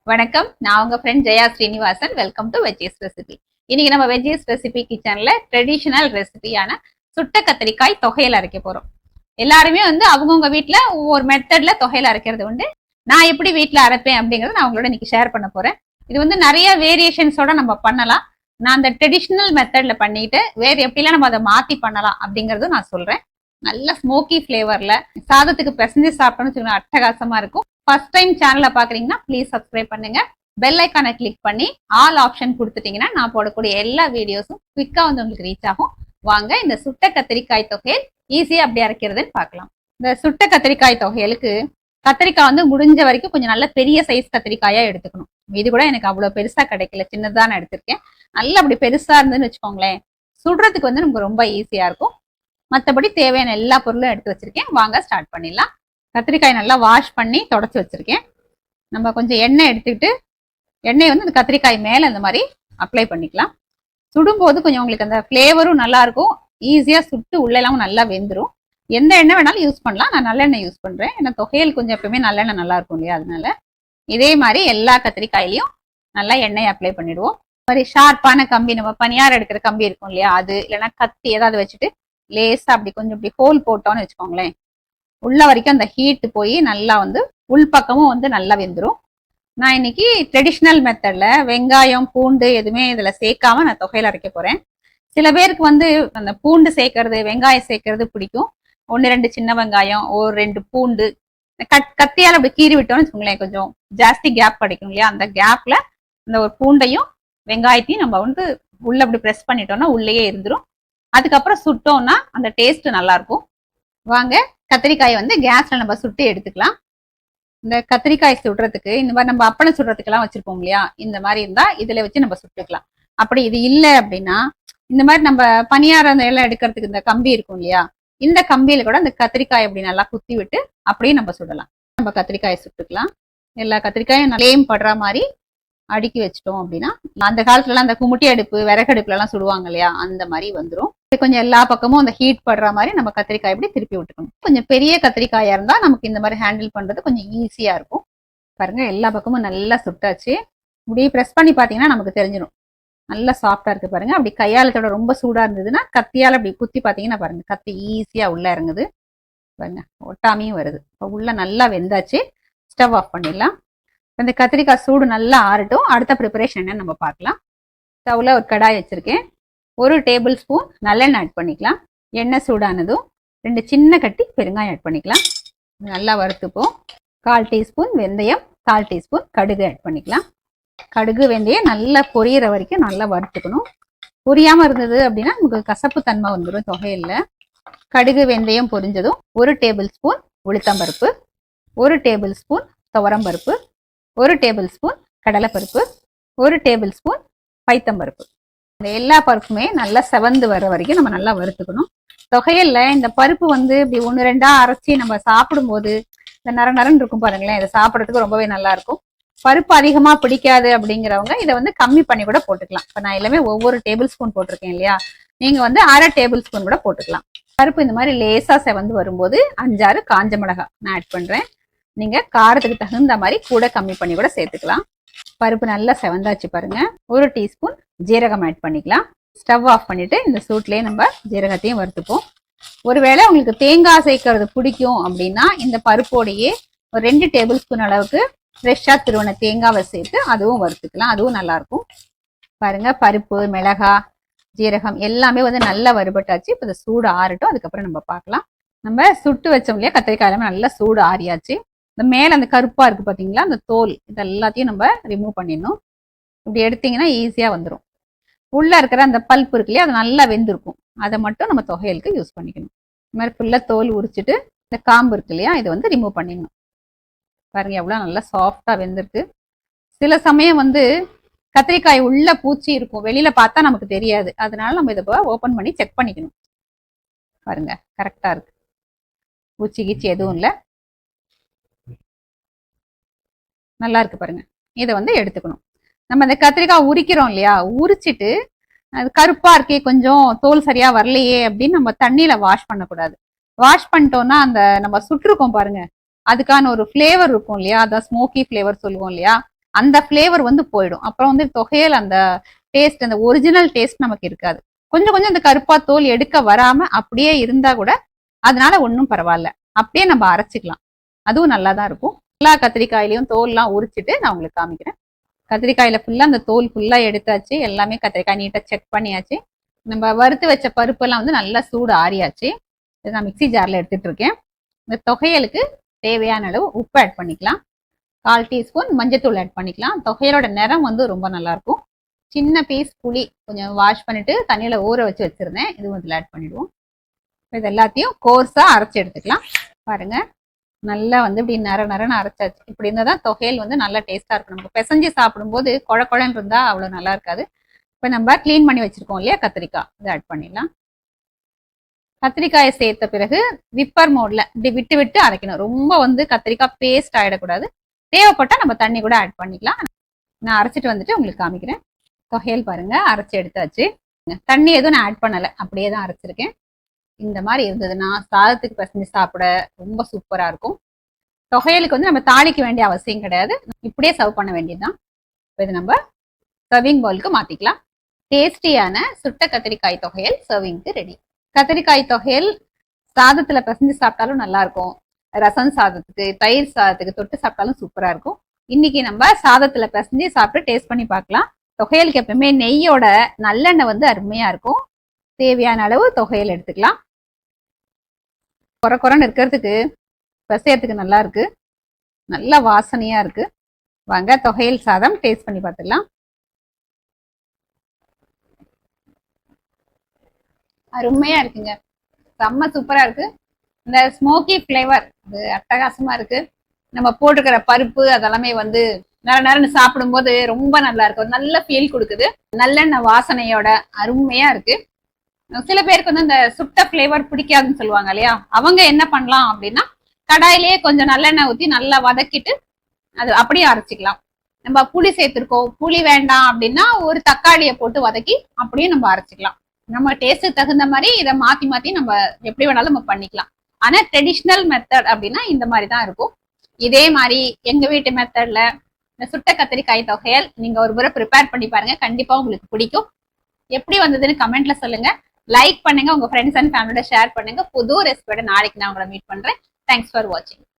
வணக்கம், நான் உங்க friend Jaya Srinivasan. Welcome to veggies recipe. இன்னைக்கு நம்ம வெஜ்ஜீஸ் ரெசிபி கிச்சன்ல ட்ரெடிஷனல் ரெசிபியான சுட்ட கத்திரிக்காய் தொகையில் அரைக்க போறோம். எல்லாருமே அவங்கவுங்க வீட்டுல ஒவ்வொரு மெத்தட்ல தொகையில் அரைக்கிறது உண்டு. நான் எப்படி வீட்டுல அரைப்பேன் அப்படிங்கறத நான் உங்களோட இன்னைக்கு ஷேர் பண்ண போறேன். இது நிறைய வேரியேஷன்ஸோட நம்ம பண்ணலாம். நான் அந்த ட்ரெடிஷனல் மெத்தட்ல பண்ணிட்டு வேற எப்படிலாம் நம்ம அதை மாத்தி பண்ணலாம் அப்படிங்கறதும் நான் சொல்றேன். நல்ல ஸ்மோக்கி ஃபிளேவர்ல சாதத்துக்கு பிசைஞ்சு சாப்பிட்டோம்னு அட்டகாசமா இருக்கும். ஃபர்ஸ்ட் டைம் சேனலை பாக்குறீங்கன்னா ப்ளீஸ் சப்ஸ்கிரைப் பண்ணுங்க. பெல் ஐக்கானை கிளிக் பண்ணி ஆல் ஆப்ஷன் கொடுத்துட்டீங்கன்னா நான் போடக்கூடிய எல்லா வீடியோஸும் குவிக்கா உங்களுக்கு ரீச் ஆகும். வாங்க இந்த சுட்ட கத்திரிக்காய் தொகையல் ஈஸியா அப்படி அரைக்கிறதுன்னு பார்க்கலாம். இந்த சுட்ட கத்திரிக்காய் தொகையலுக்கு கத்திரிக்காய் முடிஞ்ச வரைக்கும் கொஞ்சம் நல்ல பெரிய சைஸ் கத்திரிக்காயா எடுத்துக்கணும். இது கூட எனக்கு அவ்வளவு பெருசா கிடைக்கல, சின்னதான் எடுத்திருக்கேன். நல்லா அப்படி பெருசா இருந்துன்னு வச்சுக்கோங்களேன், சுடுறதுக்கு நமக்கு ரொம்ப ஈஸியா இருக்கும். மற்றபடி தேவையான எல்லா பொருளும் எடுத்து வச்சிருக்கேன். வாங்க ஸ்டார்ட் பண்ணிடலாம். கத்திரிக்காய் நல்லா வாஷ் பண்ணி தொடச்சி வச்சிருக்கேன். நம்ம கொஞ்சம் எண்ணெய் எடுத்துக்கிட்டு எண்ணெய் இந்த கத்திரிக்காய் மேலே இந்த மாதிரி அப்ளை பண்ணிக்கலாம். சுடும்போது கொஞ்சம் உங்களுக்கு அந்த ஃப்ளேவரும் நல்லா இருக்கும். ஈஸியாக சுட்டு உள்ளெல்லாம் நல்லா வெந்துடும். எந்த எண்ணெய் வேணாலும் யூஸ் பண்ணலாம். நான் நல்லெண்ணெய் யூஸ் பண்ணுறேன். ஏன்னா தொகையல் கொஞ்சம் எப்பவுமே நல்லெண்ணெய் நல்லா இருக்கும் இல்லையா, அதனால இதே மாதிரி எல்லா கத்திரிக்காயிலையும் நல்லா எண்ணெய் அப்ளை பண்ணிடுவோம். மாதிரி ஷார்ப்பான கம்பி, நம்ம பனியார் எடுக்கிற கம்பி இருக்கும் இல்லையா, அது இல்லைன்னா கத்தி ஏதாவது வச்சுட்டு லேசா அப்படி கொஞ்சம் இப்படி ஹோல் போட்டோம்னு வச்சுக்கோங்களேன், உள்ள வரைக்கும் அந்த ஹீட் போய் நல்லா உள் பக்கமும் நல்லா வெந்துடும். நான் இன்னைக்கு ட்ரெடிஷ்னல் மெத்தட்ல வெங்காயம் பூண்டு எதுவுமே இதுல சேர்க்காம நான் தொகையில அரைக்க போறேன். சில பேருக்கு அந்த பூண்டு சேர்க்கறது வெங்காயம் சேர்க்கறது பிடிக்கும். 1-2 சின்ன வெங்காயம், ஒரு 2 பூண்டு கத்தியால அப்படி கீறி விட்டோம்னு வச்சுக்கோங்களேன், கொஞ்சம் ஜாஸ்தி கேப் கிடைக்கும் இல்லையா, அந்த கேப்ல அந்த ஒரு பூண்டையும் வெங்காயத்தையும் நம்ம உள்ள அப்படி ப்ரெஸ் பண்ணிட்டோம்னா உள்ளேயே இருந்துரும். அதுக்கப்புறம் சுட்டோம்னா அந்த டேஸ்ட் நல்லா இருக்கும். வாங்க கத்திரிக்காய் கேஸ்ல நம்ம சுட்டு எடுத்துக்கலாம். இந்த கத்திரிக்காய் சுடுறதுக்கு இந்த மாதிரி நம்ம அப்பளம் சுடுறதுக்கெல்லாம் வச்சிருப்போம் இல்லையா, இந்த மாதிரி இருந்தா இதுல வச்சு நம்ம சுட்டுக்கலாம். அப்படி இது இல்லை அப்படின்னா இந்த மாதிரி நம்ம பனியாரம் எல்லாம் எடுக்கிறதுக்கு இந்த கம்பி இருக்கும் இல்லையா, இந்த கம்பியில கூட இந்த கத்திரிக்காய் அப்படி நல்லா குத்தி விட்டு அப்படியே நம்ம சுடலாம். நம்ம கத்திரிக்காயை சுட்டுக்கலாம். எல்லா கத்திரிக்காயும் நல்லேம் படுற மாதிரி அடுக்கி வச்சிட்டோம் அப்படின்னா, அந்த காலத்துல எல்லாம் அந்த குமுட்டி அடுப்பு விறகடுப்புல எல்லாம் சுடுவாங்க இல்லையா, அந்த மாதிரி வந்துடும். கொஞ்சம் எல்லா பக்கமும் அந்த ஹீட் படுற மாதிரி நம்ம கத்திரிக்காய் இப்படி திருப்பி விட்டுக்கணும். கொஞ்சம் பெரிய கத்திரிக்காயா இருந்தா நமக்கு இந்த மாதிரி ஹேண்டில் பண்றது கொஞ்சம் ஈஸியா இருக்கும். பாருங்க எல்லா பக்கமும் நல்லா சுட்டாச்சு. இப்படி ப்ரெஸ் பண்ணி பாத்தீங்கன்னா நமக்கு தெரிஞ்சிடும் நல்லா சாஃப்டா இருக்கு. பாருங்க அப்படி கையாலத்தோட ரொம்ப சூடா இருந்ததுன்னா கத்தியால அப்படி குத்தி பாத்தீங்கன்னா பாருங்க கத்தி ஈஸியா உள்ள இறங்குது. பாருங்க ஒட்டாமையும் வருது. இப்போ உள்ள நல்லா வெந்தாச்சு. ஸ்டவ் ஆஃப் பண்ணிடலாம். இந்த கத்திரிக்காய் சூடு நல்லா ஆறட்டும். அடுத்த ப்ரிப்பரேஷன் என்னன்னு நம்ம பார்க்கலாம். ஸ்டவ்ல ஒரு கடாய் வச்சிருக்கேன். 1 டேபிள் ஸ்பூன் நல்லெண்ணெய் ஆட் பண்ணிக்கலாம். எண்ணெய் சூடானதும் 2 சின்ன கட்டி பெருங்காயம் ஆட் பண்ணிக்கலாம். நல்லா வறுத்துப்போம். 1/4 டீஸ்பூன் வெந்தயம், 1/4 டீஸ்பூன் கடுகு ஆட் பண்ணிக்கலாம். கடுகு வெந்தயம் நல்லா பொரியிற வரைக்கும் நல்லா வறுத்துக்கணும். பொரியாம இருந்தது அப்படின்னா நமக்கு கசப்பு தன்மை வந்துடும் தொகையில. கடுகு வெந்தயம் பொரிஞ்சதும் 1 டேபிள் ஸ்பூன் உளுத்தம்பருப்பு, 1 டேபிள் ஸ்பூன் துவரம்பருப்பு, 1 டேபிள் ஸ்பூன் கடலைப்பருப்பு, 1 டேபிள் ஸ்பூன் பைத்தம்பருப்பு. இந்த எல்லா பருப்புமே நல்லா செவந்து வர வரைக்கும் நம்ம நல்லா வறுத்துக்கணும். தொகையல்ல இந்த பருப்பு இப்படி 1-2 அரைச்சி நம்ம சாப்பிடும்போது இந்த நரன்னு இருக்கும் பாருங்களேன், இதை சாப்பிட்றதுக்கு ரொம்பவே நல்லா இருக்கும். பருப்பு அதிகமா பிடிக்காது அப்படிங்கிறவங்க இதை கம்மி பண்ணி கூட போட்டுக்கலாம். இப்போ நான் எல்லாமே ஒவ்வொரு டேபிள் ஸ்பூன் போட்டிருக்கேன் இல்லையா, நீங்க 1/2 டேபிள் ஸ்பூன் கூட போட்டுக்கலாம். பருப்பு இந்த மாதிரி லேசா செவந்து வரும்போது 5-6 காஞ்ச மிளகாய் நான் ஆட் பண்றேன். நீங்க காரத்துக்கு தகுந்த மாதிரி கூட கம்மி பண்ணி கூட சேர்த்துக்கலாம். பருப்பு நல்லா செவந்தாச்சு பாருங்க. 1 டீஸ்பூன் ஜீரகம் ஆட் பண்ணிக்கலாம். ஸ்டவ் ஆஃப் பண்ணிட்டு இந்த சூட்லயே நம்ம ஜீரகத்தையும் வறுத்துப்போம். ஒருவேளை உங்களுக்கு தேங்காய் சேர்க்கறது பிடிக்கும் அப்படின்னா இந்த பருப்போடையே ஒரு 2 டேபிள் ஸ்பூன் அளவுக்கு ஃப்ரெஷ்ஷா திருவன தேங்காவை சேர்த்து அதுவும் வறுத்துக்கலாம். அதுவும் நல்லா இருக்கும். பாருங்க பருப்பு மிளகாய் ஜீரகம் எல்லாமே நல்லா வறுபட்டாச்சு. இப்போ சூடு ஆறட்டும், அதுக்கப்புறம் நம்ம பார்க்கலாம். நம்ம சுட்டு வச்சோம் இல்லையா கத்திரிக்காய் எல்லாமே நல்லா சூடு ஆறியாச்சு. இந்த மேல அந்த கருப்பா இருக்கு பாத்தீங்களா, அந்த தோல் இது எல்லாத்தையும் நம்ம ரிமூவ் பண்ணிடணும். இப்படி எடுத்தீங்கன்னா ஈஸியா வந்துடும். உள்ள இருக்கிற அந்த பல்ப் இருக்கு இல்லையா, அது நல்லா வெந்திருக்கும். அதை மட்டும் நம்ம தொகையலுக்கு யூஸ் பண்ணிக்கணும். இந்த மாதிரி ஃபுல்லா தோல் உரிச்சிட்டு இந்த காம்பு இருக்கு இல்லையா, இதை ரிமூவ் பண்ணிடணும். பாருங்க எவ்வளவு நல்லா சாஃப்டா வெந்திருக்கு. சில சமயம் கத்திரிக்காய் உள்ள பூச்சி இருக்கும், வெளியில பார்த்தா நமக்கு தெரியாது. அதனால நம்ம இதை ஓபன் பண்ணி செக் பண்ணிக்கணும். பாருங்க கரெக்டா இருக்கு, பூச்சி கீச்சி எதுவும் இல்லை, நல்லா இருக்கு பாருங்க. இதை எடுத்துக்கணும். நம்ம இந்த கத்திரிக்காய் உரிக்கிறோம் இல்லையா, உரிச்சிட்டு அது கருப்பா இருக்கே கொஞ்சம் தோல் சரியா வரலையே அப்படின்னு நம்ம தண்ணியில வாஷ் பண்ணக்கூடாது. வாஷ் பண்ணிட்டோம்னா அந்த நம்ம சுட்டிருக்கோம் பாருங்க, அதுக்கான ஒரு ஃபிளேவர் இருக்கும் இல்லையா, அதான் ஸ்மோக்கி ஃபிளேவர் சொல்லுவோம் இல்லையா, அந்த ஃப்ளேவர் வந்து போயிடும். அப்புறம் வந்து தொகையல் அந்த டேஸ்ட், அந்த ஒரிஜினல் டேஸ்ட் நமக்கு இருக்காது. கொஞ்சம் கொஞ்சம் இந்த கருப்பா தோல் எடுக்க வராம அப்படியே இருந்தா கூட அதனால ஒன்றும் பரவாயில்ல, அப்படியே நம்ம அரைச்சிக்கலாம், அதுவும் நல்லா தான் இருக்கும். எல்லா கத்திரிக்காயிலையும் தோல்லாம் உரிச்சிட்டு நான் உங்களுக்கு காமிக்கிறேன். கத்திரிக்காயில ஃபுல்லா அந்த தோல் ஃபுல்லா எடுத்தாச்சு. எல்லாமே கத்திரிக்காய் நீட்டா செக் பண்ணியாச்சு. நம்ம வறுத்து வச்ச பருப்பு எல்லாம் வந்து நல்லா சூடு ஆறியாச்சு. இதை நான் மிக்சி ஜார்ல எடுத்துட்டு இருக்கேன். இந்த தொகையலுக்கு தேவையான அளவு உப்பு ஆட் பண்ணிக்கலாம். 1/4 டீஸ்பூன் மஞ்சத்தூள் ஆட் பண்ணிக்கலாம். தொகையலோட நிறம் வந்து ரொம்ப நல்லா இருக்கும். சின்ன பீஸ் புளி கொஞ்சம் வாஷ் பண்ணிட்டு தண்ணியில ஊற வச்சு வச்சிருந்தேன், இதுவும் இதில் ஆட் பண்ணிடுவோம். இது எல்லாத்தையும் கோர்ஸா அரைச்சி எடுத்துக்கலாம். பாருங்க, நல்லா வந்து இப்படி நரன்னு அரைச்சாச்சு. இப்படி இருந்தால் தான் தொகையல் வந்து நல்லா டேஸ்டா இருக்கும். நமக்கு பிசைஞ்சு சாப்பிடும்போது குழன்னு இருந்தா அவ்வளோ நல்லா இருக்காது. இப்போ நம்ம கிளீன் பண்ணி வச்சிருக்கோம் இல்லையா கத்திரிக்காய், இதை ஆட் பண்ணிடலாம். கத்திரிக்காயை சேர்த்த பிறகு விப்பர் மோட்ல இப்படி விட்டு விட்டு அரைக்கணும். ரொம்ப வந்து கத்திரிக்காய் பேஸ்ட் ஆயிடக்கூடாது. தேவைப்பட்டா நம்ம தண்ணி கூட ஆட் பண்ணிக்கலாம். நான் அரைச்சிட்டு வந்துட்டு உங்களுக்கு காமிக்கிறேன். தொகையல் பாருங்க அரைச்சி எடுத்தாச்சு. தண்ணி எதுவும் நான் ஆட் பண்ணலை, அப்படியே தான் அரைச்சிருக்கேன். இந்த மாதிரி இருந்ததுன்னா சாதத்துக்கு பிசைஞ்சு சாப்பிட ரொம்ப சூப்பரா இருக்கும். தொகையலுக்கு வந்து நம்ம தாளிக்க வேண்டிய அவசியம் கிடையாது, இப்படியே சர்வ் பண்ண வேண்டியதுதான். இது நம்ம சர்விங் பவுலுக்கு மாத்திக்கலாம். டேஸ்டியான சுட்ட கத்திரிக்காய் தொகையல் சர்விங்க்கு ரெடி. கத்திரிக்காய் தொகையல் சாதத்துல பிசைஞ்சு சாப்பிட்டாலும் நல்லா இருக்கும். ரசம் சாதத்துக்கு, தயிர் சாதத்துக்கு தொட்டு சாப்பிட்டாலும் சூப்பரா இருக்கும். இன்னைக்கு நம்ம சாதத்துல பிசைஞ்சு சாப்பிட்டு டேஸ்ட் பண்ணி பார்க்கலாம். தொகையலுக்கு எப்பவுமே நெய்யோட நல்லெண்ணெய் வந்து அருமையா இருக்கும். தேவையான அளவு தொகையல் எடுத்துக்கலாம். குறைன்னு இருக்கிறதுக்கு பிசையறதுக்கு நல்லா இருக்கு, நல்ல வாசனையா இருக்கு. வாங்க தொகையல் சாதம் டேஸ்ட் பண்ணி பார்த்துக்கலாம். அருமையா இருக்குங்க, செம்ம சூப்பரா இருக்கு. இந்த ஸ்மோக்கி ஃப்ளேவர் அது அட்டகாசமா இருக்கு. நம்ம போட்டுக்கிற பருப்பு அதெல்லாமே வந்து நேரன்னு சாப்பிடும்போது ரொம்ப நல்லா இருக்கு, ஒரு நல்ல ஃபீல் கொடுக்குது. நல்லெண்ணெய் வாசனையோட அருமையா இருக்கு. சில பேருக்கு வந்து இந்த சுட்ட ஃப்ளேவர் பிடிக்காதுன்னு சொல்லுவாங்க இல்லையா, அவங்க என்ன பண்ணலாம் அப்படின்னா கடாயிலேயே கொஞ்சம் நல்லெண்ணெய் ஊற்றி நல்லா வதக்கிட்டு அது அப்படியே அரைச்சிக்கலாம். நம்ம புளி சேர்த்துருக்கோம், புளி வேண்டாம் அப்படின்னா ஒரு தக்காளியை போட்டு வதக்கி அப்படியே நம்ம அரைச்சிக்கலாம். நம்ம டேஸ்ட்டுக்கு தகுந்த மாதிரி இதை மாத்தி மாத்தி நம்ம எப்படி வேணாலும் நம்ம பண்ணிக்கலாம். ஆனா ட்ரெடிஷ்னல் மெத்தட் அப்படின்னா இந்த மாதிரி தான் இருக்கும். இதே மாதிரி எங்க வீட்டு மெத்தட்ல இந்த சுட்ட கத்திரிக்காய் தொகையல் நீங்க ஒரு முறை ப்ரிப்பேர் பண்ணி பாருங்க, கண்டிப்பா உங்களுக்கு பிடிக்கும். எப்படி வந்ததுன்னு கமெண்ட்ல சொல்லுங்க. லைக் பண்ணுங்க, உங்க ஃப்ரெண்ட்ஸ் அண்ட் ஃபேமிலியோட ஷேர் பண்ணுங்க. புது ரெசிபியோட நாளைக்கு நான் உங்களை மீட் பண்றேன். தேங்க்ஸ் ஃபார் வாட்சிங்.